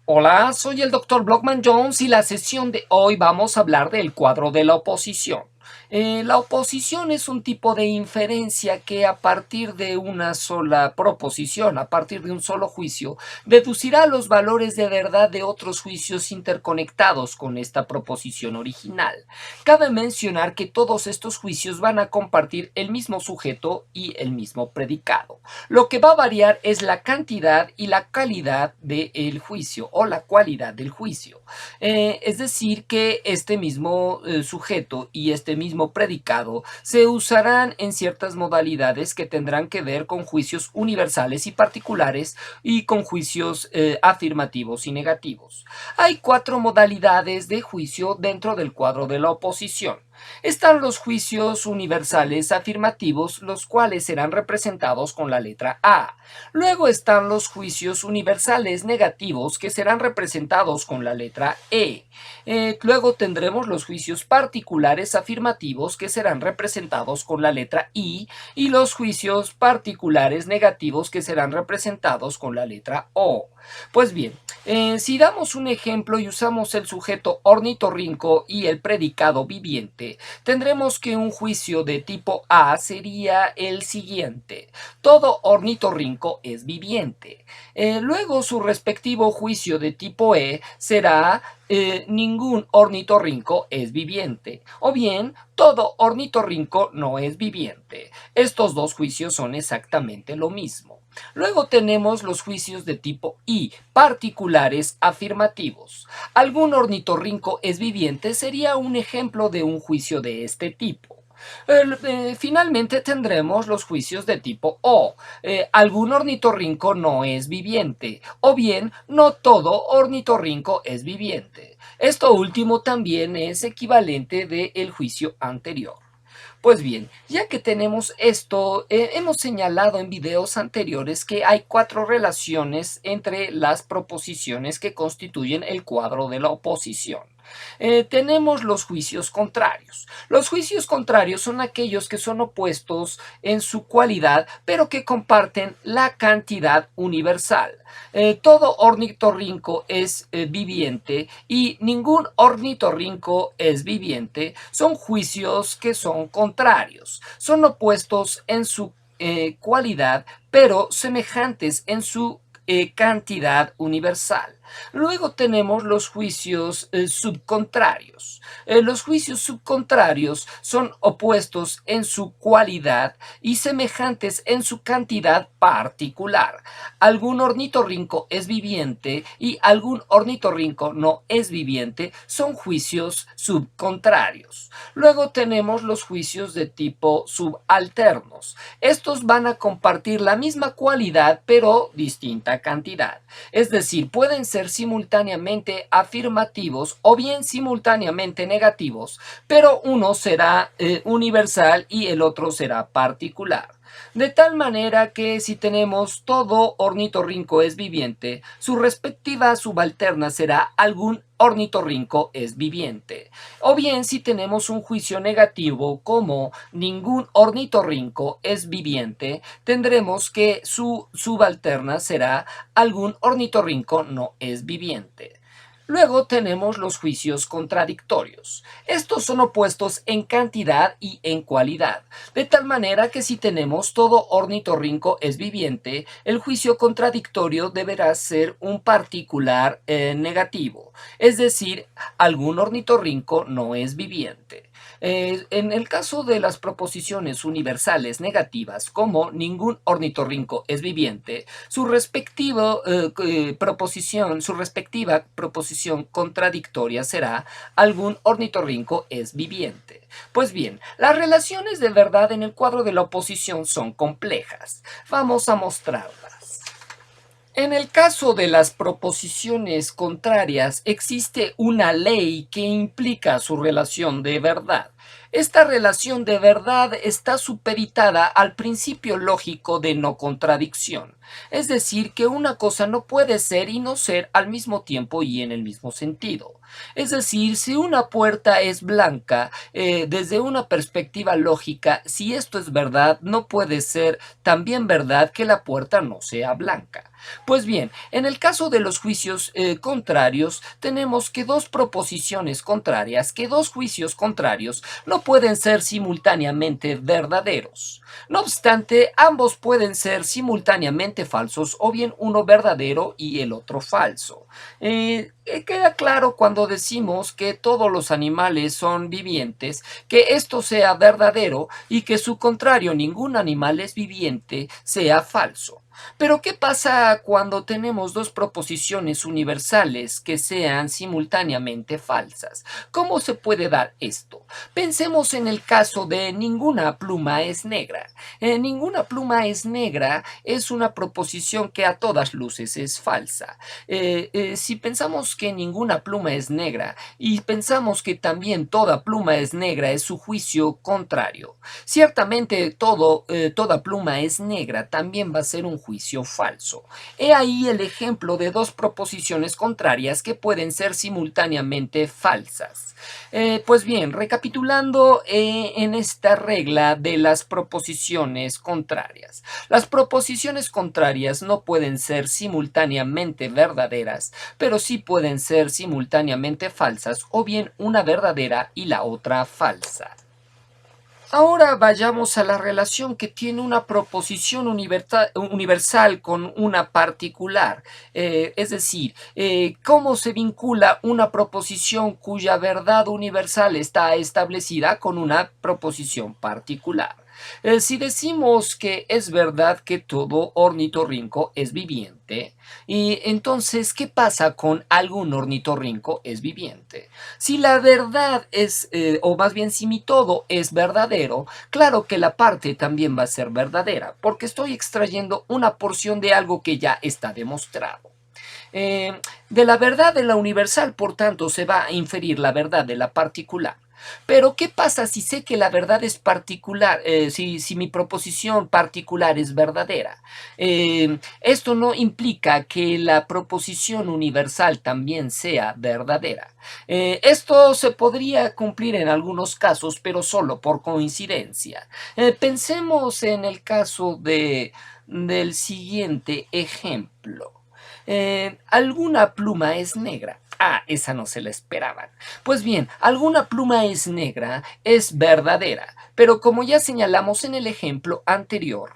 Hola, soy el Dr. Blockman Jones y la sesión de hoy vamos a hablar del cuadro de la oposición. La oposición es un tipo de inferencia que a partir de una sola proposición, a partir de un solo juicio, deducirá los valores de verdad de otros juicios interconectados con esta proposición original. Cabe mencionar que todos estos juicios van a compartir el mismo sujeto y el mismo predicado. Lo que va a variar es la cantidad y la calidad del juicio o la cualidad del juicio. Es decir, que este mismo sujeto y este mismo predicado se usarán en ciertas modalidades que tendrán que ver con juicios universales y particulares y con juicios afirmativos y negativos. Hay cuatro modalidades de juicio dentro del cuadro de la oposición. Están los juicios universales afirmativos, los cuales serán representados con la letra A. Luego están los juicios universales negativos, que serán representados con la letra E. Luego tendremos los juicios particulares afirmativos, que serán representados con la letra I, y los juicios particulares negativos, que serán representados con la letra O. Pues bien, si damos un ejemplo y usamos el sujeto ornitorrinco y el predicado viviente, tendremos que un juicio de tipo A sería el siguiente: todo ornitorrinco es viviente. Luego su respectivo juicio de tipo E será ningún ornitorrinco es viviente, o bien todo ornitorrinco no es viviente. Estos dos juicios son exactamente lo mismo. Luego tenemos los juicios de tipo I, particulares afirmativos. Algún ornitorrinco es viviente sería un ejemplo de un juicio de este tipo. Finalmente tendremos los juicios de tipo O. Algún ornitorrinco no es viviente, o bien no todo ornitorrinco es viviente. Esto último también es equivalente del juicio anterior. Pues bien, ya que tenemos esto, hemos señalado en videos anteriores que hay cuatro relaciones entre las proposiciones que constituyen el cuadro de la oposición. Tenemos los juicios contrarios. Los juicios contrarios son aquellos que son opuestos en su cualidad, pero que comparten la cantidad universal. Todo ornitorrinco es viviente y ningún ornitorrinco es viviente. Son juicios que son contrarios. Son opuestos en su cualidad, pero semejantes en su cantidad universal. Luego tenemos los juicios subcontrarios. Los juicios subcontrarios son opuestos en su cualidad y semejantes en su cantidad particular. Algún ornitorrinco es viviente y algún ornitorrinco no es viviente. Son juicios subcontrarios. Luego tenemos los juicios de tipo subalternos. Estos van a compartir la misma cualidad pero distinta cantidad. Es decir, pueden ser simultáneamente afirmativos o bien simultáneamente negativos, pero uno será universal y el otro será particular. De tal manera que si tenemos todo ornitorrinco es viviente, su respectiva subalterna será algún ornitorrinco es viviente. O bien si tenemos un juicio negativo como ningún ornitorrinco es viviente, tendremos que su subalterna será algún ornitorrinco no es viviente. Luego tenemos los juicios contradictorios. Estos son opuestos en cantidad y en cualidad, de tal manera que si tenemos todo ornitorrinco es viviente, el juicio contradictorio deberá ser un particular negativo, es decir, algún ornitorrinco no es viviente. En el caso de las proposiciones universales negativas, como ningún ornitorrinco es viviente, su respectiva proposición contradictoria será algún ornitorrinco es viviente. Pues bien, las relaciones de verdad en el cuadro de la oposición son complejas. Vamos a mostrarlas. En el caso de las proposiciones contrarias, existe una ley que implica su relación de verdad. Esta relación de verdad está supeditada al principio lógico de no contradicción, es decir, que una cosa no puede ser y no ser al mismo tiempo y en el mismo sentido. Es decir, si una puerta es blanca, desde una perspectiva lógica, si esto es verdad, no puede ser también verdad que la puerta no sea blanca. Pues bien, en el caso de los juicios contrarios, tenemos que dos proposiciones contrarias, que dos juicios contrarios no pueden ser simultáneamente verdaderos. No obstante, ambos pueden ser simultáneamente falsos o bien uno verdadero y el otro falso. Queda claro cuando decimos que todos los animales son vivientes, que esto sea verdadero y que su contrario, ningún animal es viviente, sea falso. Pero ¿qué pasa cuando tenemos dos proposiciones universales que sean simultáneamente falsas? ¿Cómo se puede dar esto? Pensemos en el caso de ninguna pluma es negra. Ninguna pluma es negra es una proposición que a todas luces es falsa. Si pensamos que ninguna pluma es negra y pensamos que también toda pluma es negra, es su juicio contrario. Ciertamente toda pluma es negra también va a ser un juicio falso. He ahí el ejemplo de dos proposiciones contrarias que pueden ser simultáneamente falsas. Pues bien, recapitulando en esta regla de las proposiciones contrarias. Las proposiciones contrarias no pueden ser simultáneamente verdaderas, pero sí pueden ser simultáneamente falsas o bien una verdadera y la otra falsa. Ahora vayamos a la relación que tiene una proposición universal con una particular. Es decir, cómo se vincula una proposición cuya verdad universal está establecida con una proposición particular. Si decimos que es verdad que todo ornitorrinco es viviente, y entonces, ¿qué pasa con algún ornitorrinco es viviente? Si la verdad es, o más bien si mi todo es verdadero, claro que la parte también va a ser verdadera, porque estoy extrayendo una porción de algo que ya está demostrado. De la verdad de la universal, por tanto, se va a inferir la verdad de la particular. Pero, ¿qué pasa si sé que la verdad es particular, si mi proposición particular es verdadera? Esto no implica que la proposición universal también sea verdadera. Esto se podría cumplir en algunos casos, pero solo por coincidencia. Pensemos en el caso del siguiente ejemplo. ¿Alguna pluma es negra? Ah, esa no se la esperaban. Pues bien, alguna pluma es negra es verdadera, pero como ya señalamos en el ejemplo anterior,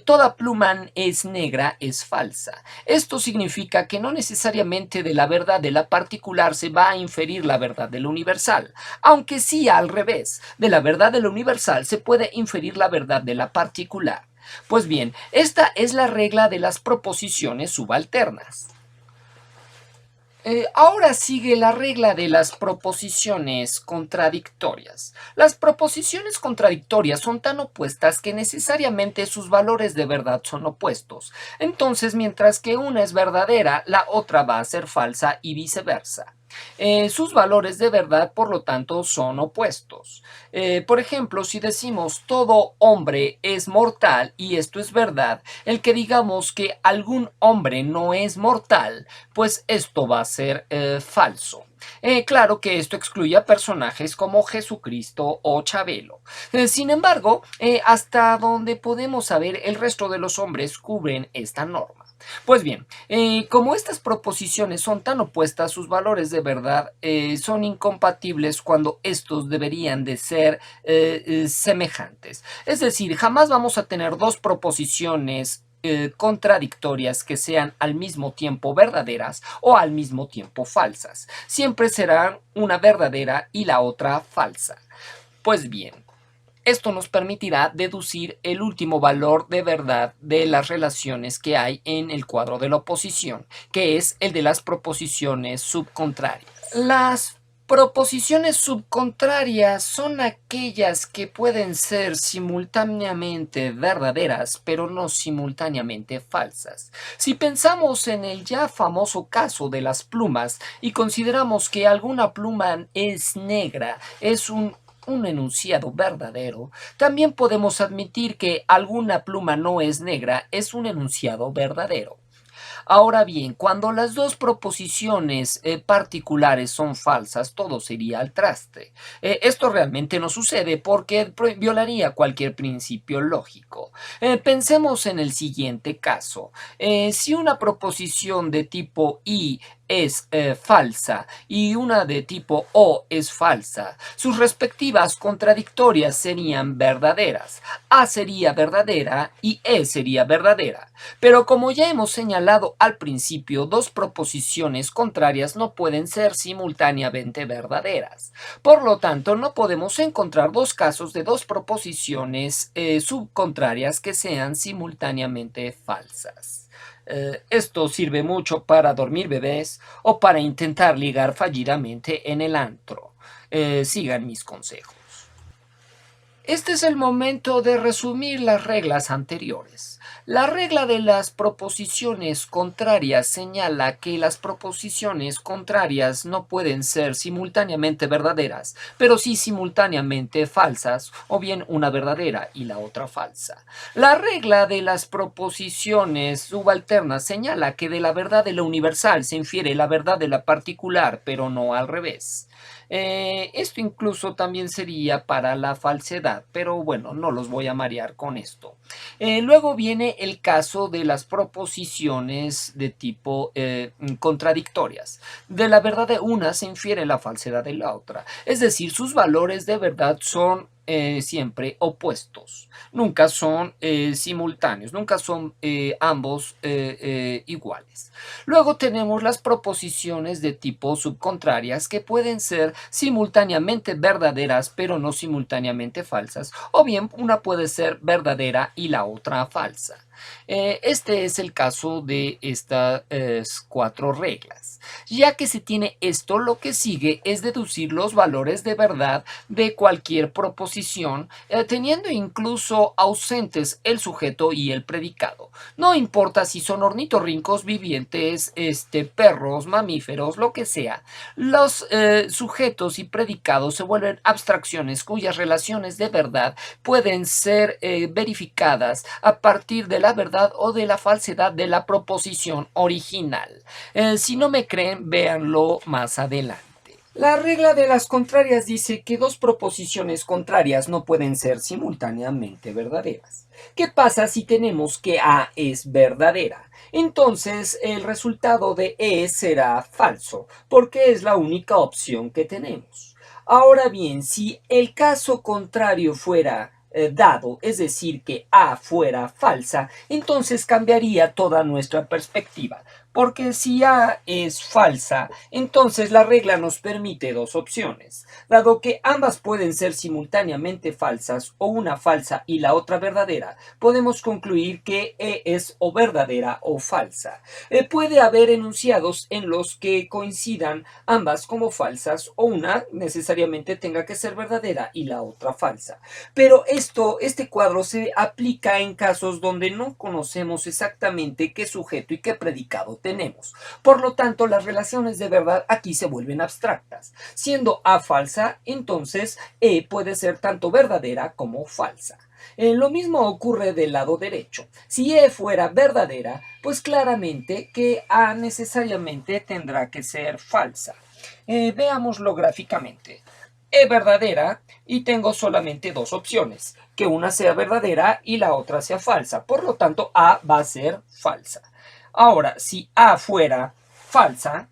toda pluma es negra es falsa. Esto significa que no necesariamente de la verdad de la particular se va a inferir la verdad de la universal, aunque sí al revés, de la verdad de la universal se puede inferir la verdad de la particular. Pues bien, esta es la regla de las proposiciones subalternas. Ahora sigue la regla de las proposiciones contradictorias. Las proposiciones contradictorias son tan opuestas que necesariamente sus valores de verdad son opuestos. Entonces, mientras que una es verdadera, la otra va a ser falsa y viceversa. Sus valores de verdad, por lo tanto, son opuestos. Por ejemplo, si decimos todo hombre es mortal y esto es verdad, el que digamos que algún hombre no es mortal, pues esto va a ser falso. Claro que esto excluye a personajes como Jesucristo o Chabelo. Sin embargo, hasta donde podemos saber, el resto de los hombres cubren esta norma. Pues bien, como estas proposiciones son tan opuestas, sus valores de verdad son incompatibles cuando estos deberían de ser semejantes. Es decir, jamás vamos a tener dos proposiciones contradictorias que sean al mismo tiempo verdaderas o al mismo tiempo falsas. Siempre serán una verdadera y la otra falsa. Pues bien, esto nos permitirá deducir el último valor de verdad de las relaciones que hay en el cuadro de la oposición, que es el de las proposiciones subcontrarias. Las proposiciones subcontrarias son aquellas que pueden ser simultáneamente verdaderas, pero no simultáneamente falsas. Si pensamos en el ya famoso caso de las plumas y consideramos que alguna pluma es negra, es un enunciado verdadero, también podemos admitir que alguna pluma no es negra es un enunciado verdadero. Ahora bien, cuando las dos proposiciones particulares son falsas, todo sería al traste. Esto realmente no sucede porque violaría cualquier principio lógico. Pensemos en el siguiente caso. Si una proposición de tipo I es falsa y una de tipo O es falsa, sus respectivas contradictorias serían verdaderas. A sería verdadera y E sería verdadera. Pero como ya hemos señalado al principio, dos proposiciones contrarias no pueden ser simultáneamente verdaderas. Por lo tanto, no podemos encontrar dos casos de dos proposiciones subcontrarias que sean simultáneamente falsas. Esto sirve mucho para dormir bebés o para intentar ligar fallidamente en el antro. Sigan mis consejos. Este es el momento de resumir las reglas anteriores. La regla de las proposiciones contrarias señala que las proposiciones contrarias no pueden ser simultáneamente verdaderas, pero sí simultáneamente falsas, o bien una verdadera y la otra falsa. La regla de las proposiciones subalternas señala que de la verdad de lo universal se infiere la verdad de la particular, pero no al revés. Esto incluso también sería para la falsedad, pero bueno, no los voy a marear con esto. Luego viene el caso de las proposiciones de tipo contradictorias. De la verdad de una se infiere la falsedad de la otra, es decir, sus valores de verdad son siempre opuestos, nunca son simultáneos, nunca son ambos iguales. Luego tenemos las proposiciones de tipo subcontrarias que pueden ser simultáneamente verdaderas pero no simultáneamente falsas, o bien una puede ser verdadera y la otra falsa. Este es el caso de estas cuatro reglas. Ya que se tiene esto, lo que sigue es deducir los valores de verdad de cualquier proposición, teniendo incluso ausentes el sujeto y el predicado. No importa si son ornitorrincos, vivientes, perros, mamíferos, lo que sea. Los sujetos y predicados se vuelven abstracciones cuyas relaciones de verdad pueden ser verificadas a partir de la verdad o de la falsedad de la proposición original. Si no me creen, véanlo más adelante. La regla de las contrarias dice que dos proposiciones contrarias no pueden ser simultáneamente verdaderas. ¿Qué pasa si tenemos que A es verdadera? Entonces el resultado de E será falso, porque es la única opción que tenemos. Ahora bien, si el caso contrario fuera dado, es decir, que A fuera falsa, entonces cambiaría toda nuestra perspectiva. Porque si A es falsa, entonces la regla nos permite dos opciones. Dado que ambas pueden ser simultáneamente falsas o una falsa y la otra verdadera, podemos concluir que E es o verdadera o falsa. Puede haber enunciados en los que coincidan ambas como falsas o una necesariamente tenga que ser verdadera y la otra falsa. Pero este cuadro se aplica en casos donde no conocemos exactamente qué sujeto y qué predicado tenemos. Por lo tanto, las relaciones de verdad aquí se vuelven abstractas. Siendo A falsa, entonces E puede ser tanto verdadera como falsa. Lo mismo ocurre del lado derecho. Si E fuera verdadera, pues claramente que A necesariamente tendrá que ser falsa. Veámoslo gráficamente. E verdadera y tengo solamente dos opciones, que una sea verdadera y la otra sea falsa. Por lo tanto, A va a ser falsa. Ahora, si A fuera falsa,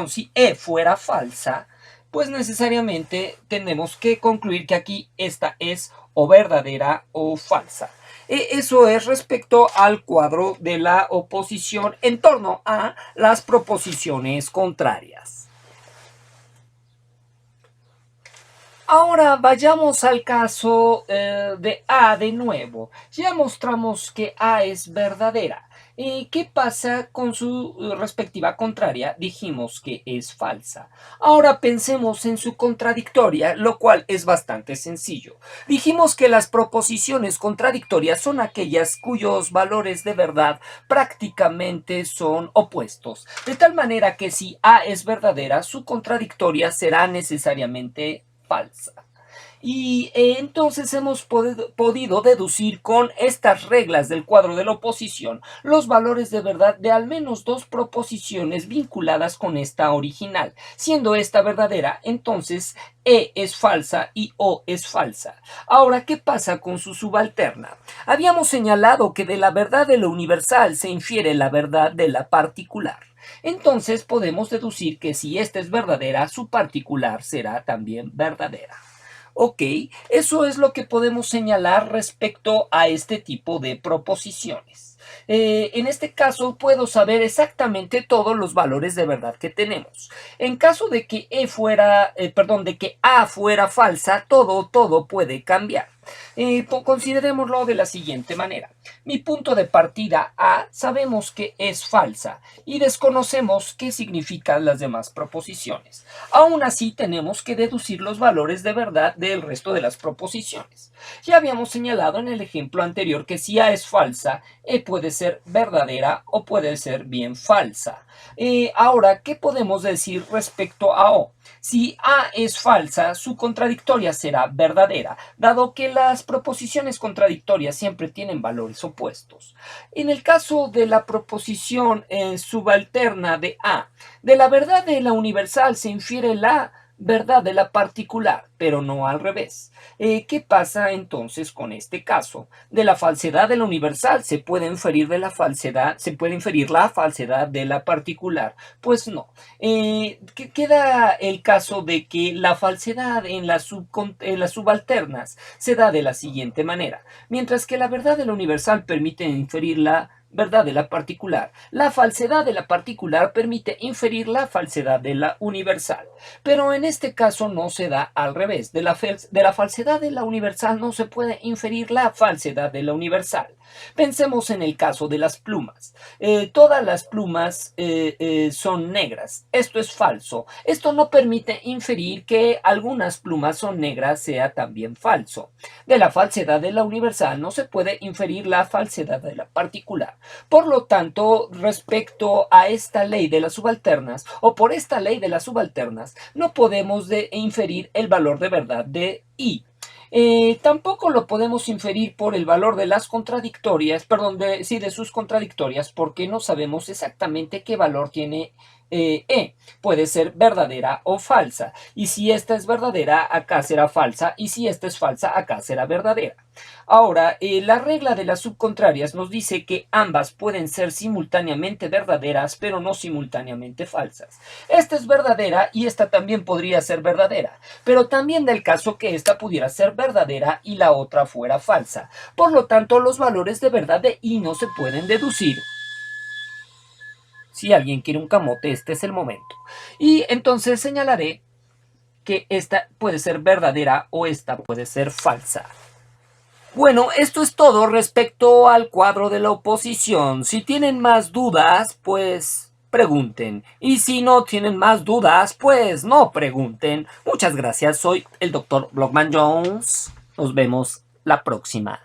si E fuera falsa, pues necesariamente tenemos que concluir que aquí esta es o verdadera o falsa. Eso es respecto al cuadro de la oposición en torno a las proposiciones contrarias. Ahora vayamos al caso de A de nuevo. Ya mostramos que A es verdadera. ¿Qué pasa con su respectiva contraria? Dijimos que es falsa. Ahora pensemos en su contradictoria, lo cual es bastante sencillo. Dijimos que las proposiciones contradictorias son aquellas cuyos valores de verdad prácticamente son opuestos. De tal manera que si A es verdadera, su contradictoria será necesariamente falsa. Y entonces hemos podido deducir con estas reglas del cuadro de la oposición los valores de verdad de al menos dos proposiciones vinculadas con esta original. Siendo esta verdadera, entonces E es falsa y O es falsa. Ahora, ¿qué pasa con su subalterna? Habíamos señalado que de la verdad de lo universal se infiere la verdad de la particular. Entonces podemos deducir que si esta es verdadera, su particular será también verdadera. Ok, eso es lo que podemos señalar respecto a este tipo de proposiciones. En este caso puedo saber exactamente todos los valores de verdad que tenemos. En caso de que de que A fuera falsa, todo puede cambiar. Considerémoslo de la siguiente manera. Mi punto de partida A sabemos que es falsa y desconocemos qué significan las demás proposiciones. Aún así tenemos que deducir los valores de verdad del resto de las proposiciones. Ya habíamos señalado en el ejemplo anterior que si A es falsa, E puede ser verdadera o puede ser bien falsa. Ahora, ¿qué podemos decir respecto a O? Si A es falsa, su contradictoria será verdadera, dado que las proposiciones contradictorias siempre tienen valores opuestos. En el caso de la proposición subalterna de A, de la verdad de la universal se infiere la verdad de la particular, pero no al revés. ¿Qué pasa entonces con este caso? De la falsedad de la universal se puede inferir la falsedad de la particular. Pues no. Queda el caso de que la falsedad en las subalternas se da de la siguiente manera. Mientras que la verdad de la universal permite inferir la verdad de la particular, la falsedad de la particular permite inferir la falsedad de la universal. Pero en este caso no se da al revés. De la falsedad de la universal no se puede inferir la falsedad de la universal. Pensemos en el caso de las plumas. Todas las plumas son negras. Esto es falso. Esto no permite inferir que algunas plumas son negras sea también falso. De la falsedad de la universal no se puede inferir la falsedad de la particular. Por lo tanto, respecto a esta ley de las subalternas o por esta ley de las subalternas, no podemos inferir el valor de verdad de I. Tampoco lo podemos inferir por el valor de las contradictorias, de sus contradictorias, porque no sabemos exactamente qué valor tiene E. Puede ser verdadera o falsa. Y si esta es verdadera, acá será falsa. Y si esta es falsa, acá será verdadera. Ahora, la regla de las subcontrarias nos dice que ambas pueden ser simultáneamente verdaderas, pero no simultáneamente falsas. Esta es verdadera y esta también podría ser verdadera, pero también del caso que esta pudiera ser verdadera y la otra fuera falsa. Por lo tanto, los valores de verdad de I no se pueden deducir. Si alguien quiere un camote, este es el momento. Y entonces señalaré que esta puede ser verdadera o esta puede ser falsa. Bueno, esto es todo respecto al cuadro de la oposición. Si tienen más dudas, pues pregunten. Y si no tienen más dudas, pues no pregunten. Muchas gracias. Soy el Dr. Blockman Jones. Nos vemos la próxima.